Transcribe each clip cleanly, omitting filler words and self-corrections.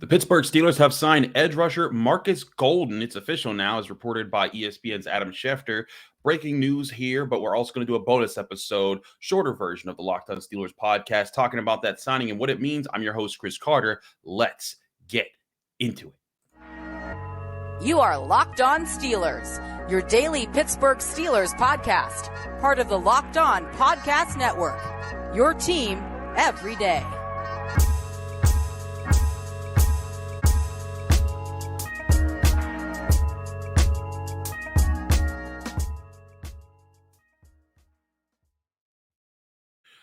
The Pittsburgh Steelers have signed edge rusher Markus Golden. It's official now, as reported by ESPN's Adam Schefter. Breaking news here, but we're also going to do a bonus episode, shorter version of the Locked On Steelers podcast, talking about that signing and what it means. I'm your host, Chris Carter. Let's get into it. You are Locked On Steelers, your daily Pittsburgh Steelers podcast, part of the Locked On Podcast Network, your team every day.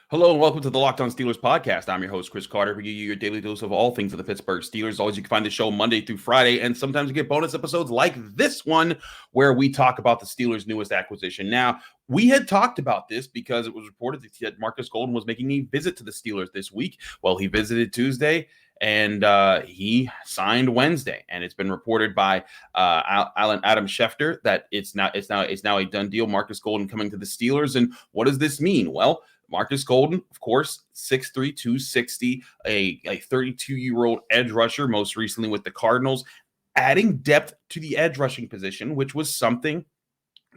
Hello and welcome to the Locked On Steelers podcast. I'm your host, Chris Carter, bringing you your daily dose of all things of the Pittsburgh Steelers. Always, you can find the show Monday through Friday, and sometimes you get bonus episodes like this one, where we talk about the Steelers' newest acquisition. Now, we had talked about this because it was reported that Markus Golden was making a visit to the Steelers this week. Well, he visited Tuesday, and he signed Wednesday, and it's been reported by Adam Schefter that it's now a done deal. Markus Golden coming to the Steelers, and what does this mean? Well, Markus Golden, of course, 6'3", 260, a 32-year-old edge rusher, most recently with the Cardinals, adding depth to the edge rushing position, which was something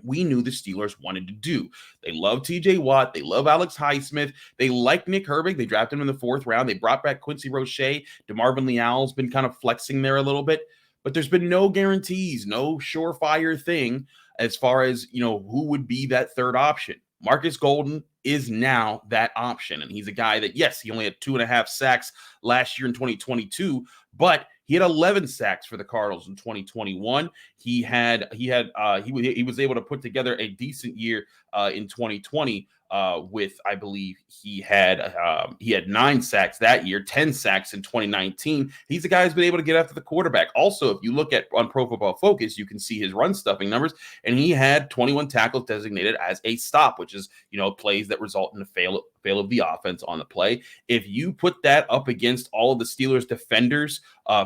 we knew the Steelers wanted to do. They love TJ Watt. They love Alex Highsmith. They like Nick Herbig. They drafted him in the 4th round. They brought back Quincy Roche. DeMarvin Leal's been kind of flexing there a little bit, but there's been no guarantees, no surefire thing as far as, who would be that third option. Markus Golden is now that option. And he's a guy that, yes, he only had 2.5 sacks last year in 2022, but he had 11 sacks for the Cardinals in 2021. He was able to put together a decent year in 2020 with, I believe he had 9 sacks that year, 10 sacks in 2019. He's the guy who's been able to get after the quarterback. Also, if you look at on Pro Football Focus, you can see his run stuffing numbers, and he had 21 tackles designated as a stop, which is, plays that result in a fail of the offense on the play. If you put that up against all of the Steelers defenders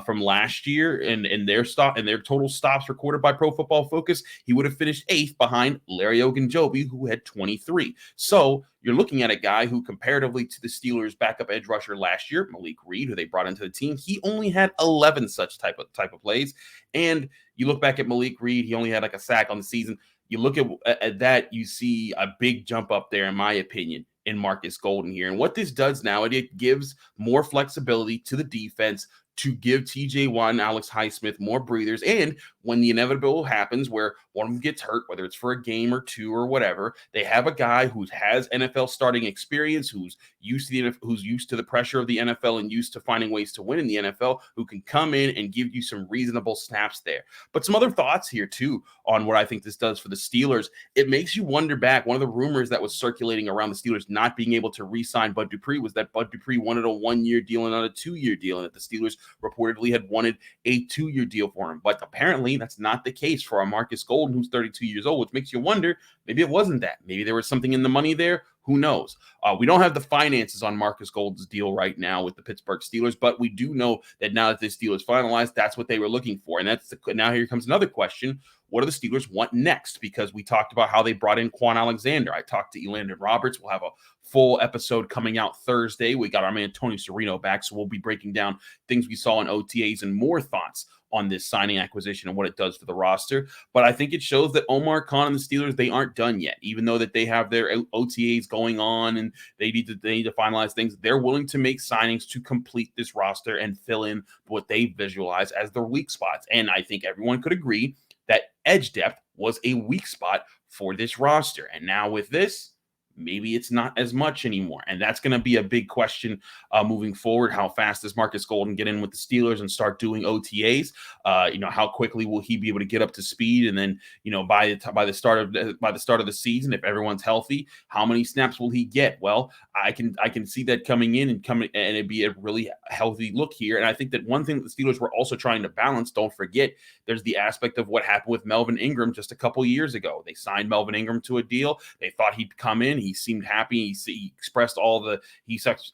from last year and their total stops recorded by Pro Football Focus, he would have finished 8th behind Larry Ogunjobi, who had 23. So you're looking at a guy who, comparatively to the Steelers' backup edge rusher last year, Malik Reed, who they brought into the team, he only had 11 such type of plays. And you look back at Malik Reed, he only had like a sack on the season. You look at that, you see a big jump up there, in my opinion, in Markus Golden here. And what this does now, it gives more flexibility to the defense to give TJ Watt and Alex Highsmith more breathers. And when the inevitable happens where one of them gets hurt, whether it's for a game or two or whatever, they have a guy who has NFL starting experience, who's used to the pressure of the NFL and used to finding ways to win in the NFL, who can come in and give you some reasonable snaps there. But some other thoughts here too on what I think this does for the Steelers. It makes you wonder back. One of the rumors that was circulating around the Steelers not being able to re-sign Bud Dupree was that Bud Dupree wanted a 1-year deal and not a 2-year deal, and that the Steelers reportedly had wanted a 2-year deal for him. But apparently that's not the case for a Markus Golden, who's 32 years old, which makes you wonder, maybe it wasn't that. Maybe there was something in the money there. Who knows? We don't have the finances on Markus Golden's deal right now with the Pittsburgh Steelers, but we do know that now that this deal is finalized, that's what they were looking for. And now here comes another question. What do the Steelers want next? Because we talked about how they brought in Quan Alexander. I talked to Elandon Roberts. We'll have a full episode coming out Thursday. We got our man Tony Serino back, so we'll be breaking down things we saw in OTAs and more thoughts on this signing acquisition and what it does for the roster. But I think it shows that Omar Khan and the Steelers, they aren't done yet. Even though that they have their OTAs going on and they need to finalize things, they're willing to make signings to complete this roster and fill in what they visualize as their weak spots. And I think everyone could agree that edge depth was a weak spot for this roster. And now with this, maybe it's not as much anymore. And that's going to be a big question moving forward. How fast does Markus Golden get in with the Steelers and start doing OTAs? How quickly will he be able to get up to speed? And then, by the start of the season, if everyone's healthy, how many snaps will he get? Well, I can see that coming in and it'd be a really healthy look here. And I think that one thing that the Steelers were also trying to balance, don't forget, there's the aspect of what happened with Melvin Ingram just a couple years ago. They signed Melvin Ingram to a deal. They thought he'd come in. He seemed happy. He expressed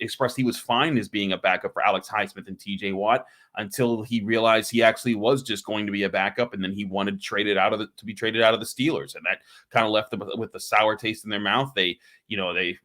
expressed he was fine as being a backup for Alex Highsmith and TJ Watt until he realized he actually was just going to be a backup, and then he wanted to be traded out of the Steelers, and that kind of left them with a sour taste in their mouth. They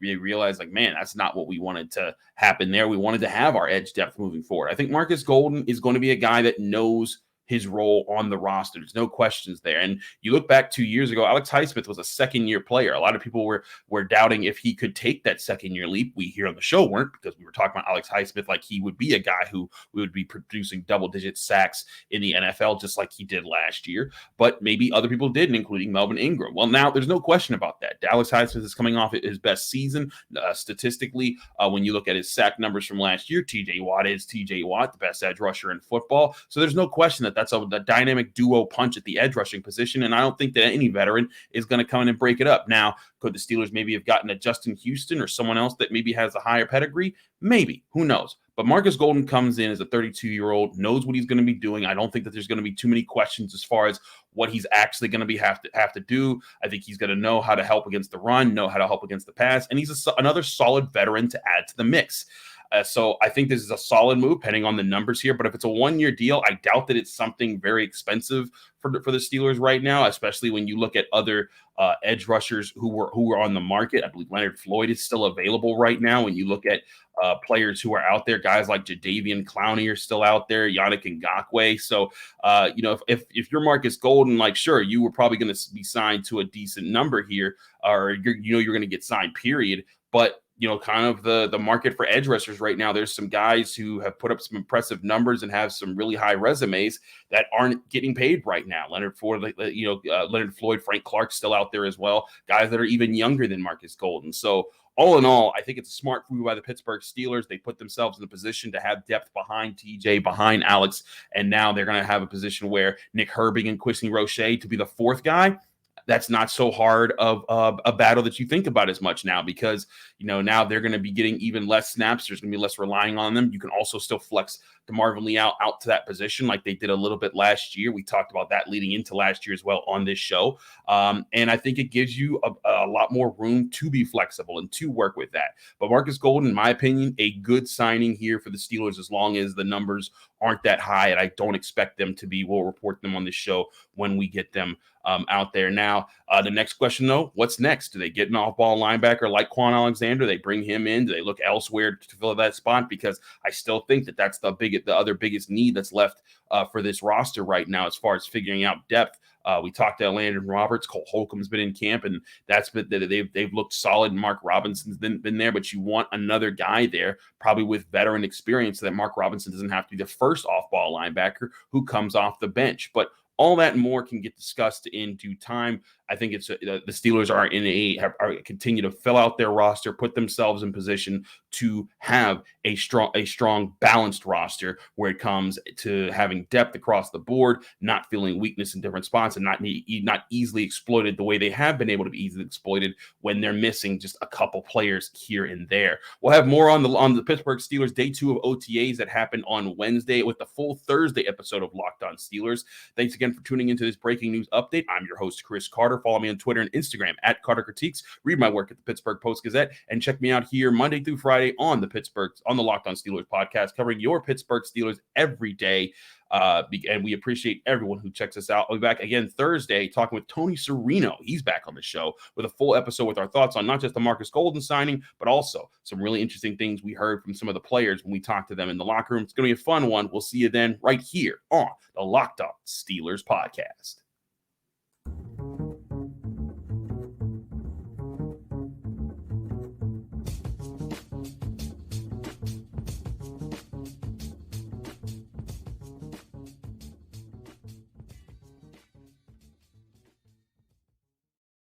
realized, like, man, that's not what we wanted to happen there. We wanted to have our edge depth moving forward. I think Markus Golden is going to be a guy that knows his role on the roster. There's no questions there. And you look back 2 years ago, Alex Highsmith was a second-year player. A lot of people were doubting if he could take that second-year leap. We here on the show weren't, because we were talking about Alex Highsmith like he would be a guy who would be producing double-digit sacks in the NFL just like he did last year. But maybe other people didn't, including Melvin Ingram. Well, now there's no question about that. Alex Highsmith is coming off his best season statistically. When you look at his sack numbers from last year, TJ Watt is TJ Watt, the best edge rusher in football. So there's no question that that's a dynamic duo punch at the edge rushing position, and I don't think that any veteran is going to come in and break it up. Now, could the Steelers maybe have gotten a Justin Houston or someone else that maybe has a higher pedigree? Maybe. Who knows? But Markus Golden comes in as a 32-year-old, knows what he's going to be doing. I don't think that there's going to be too many questions as far as what he's actually going to have to do. I think he's going to know how to help against the run, know how to help against the pass, and he's another solid veteran to add to the mix. So I think this is a solid move, depending on the numbers here. But if it's a one-year deal, I doubt that it's something very expensive for the Steelers right now, especially when you look at other edge rushers who were on the market. I believe Leonard Floyd is still available right now. When you look at players who are out there, guys like Jadeveon Clowney are still out there, Yannick Ngakoue. So, if you're Markus Golden, like, sure, you were probably going to be signed to a decent number here, or you're going to get signed, period. But kind of the market for edge rushers right now, there's some guys who have put up some impressive numbers and have some really high resumes that aren't getting paid right now. Leonard Floyd, Frank Clark still out there as well, guys that are even younger than Markus Golden. So all in all, I think it's a smart move by the Pittsburgh Steelers. They put themselves in a position to have depth behind TJ, behind Alex, and now they're going to have a position where Nick Herbig and Quincy Roche to be the fourth guy. That's not so hard of a battle that you think about as much now, because now they're going to be getting even less snaps. There's going to be less relying on them. You can also still flex DeMarvin Lee out to that position like they did a little bit last year. We talked about that leading into last year as well on this show. And I think it gives you a lot more room to be flexible and to work with that. But Markus Golden, in my opinion, a good signing here for the Steelers, as long as the numbers aren't that high, and I don't expect them to be. We'll report them on this show when we get them out there. Now, the next question, though, what's next? Do they get an off-ball linebacker like Quan Alexander? They bring him in? Do they look elsewhere to fill that spot? Because I still think that that's the other biggest need that's left for this roster right now as far as figuring out depth. We talked to Landon Roberts. Cole Holcomb's been in camp, and they've looked solid. Mark Robinson's been there, but you want another guy there, probably with veteran experience, so that Mark Robinson doesn't have to be the first off-ball linebacker who comes off the bench. But all that and more can get discussed in due time. I think it's the Steelers are continue to fill out their roster, put themselves in position to have a strong, balanced roster where it comes to having depth across the board, not feeling weakness in different spots, and not easily exploited the way they have been able to be easily exploited when they're missing just a couple players here and there. We'll have more on the Pittsburgh Steelers day 2 of OTAs that happened on Wednesday with the full Thursday episode of Locked On Steelers. Thanks again for tuning into this breaking news update. I'm your host, Chris Carter. Follow me on Twitter and Instagram at Carter Critiques. Read my work at the Pittsburgh Post-Gazette, and check me out here Monday through Friday on the Locked On Steelers podcast, covering your Pittsburgh Steelers every day. And we appreciate everyone who checks us out. I'll be back again Thursday talking with Tony Serino. He's back on the show with a full episode with our thoughts on not just the Markus Golden signing, but also some really interesting things we heard from some of the players when we talked to them in the locker room. It's going to be a fun one. We'll see you then right here on the Locked On Steelers podcast.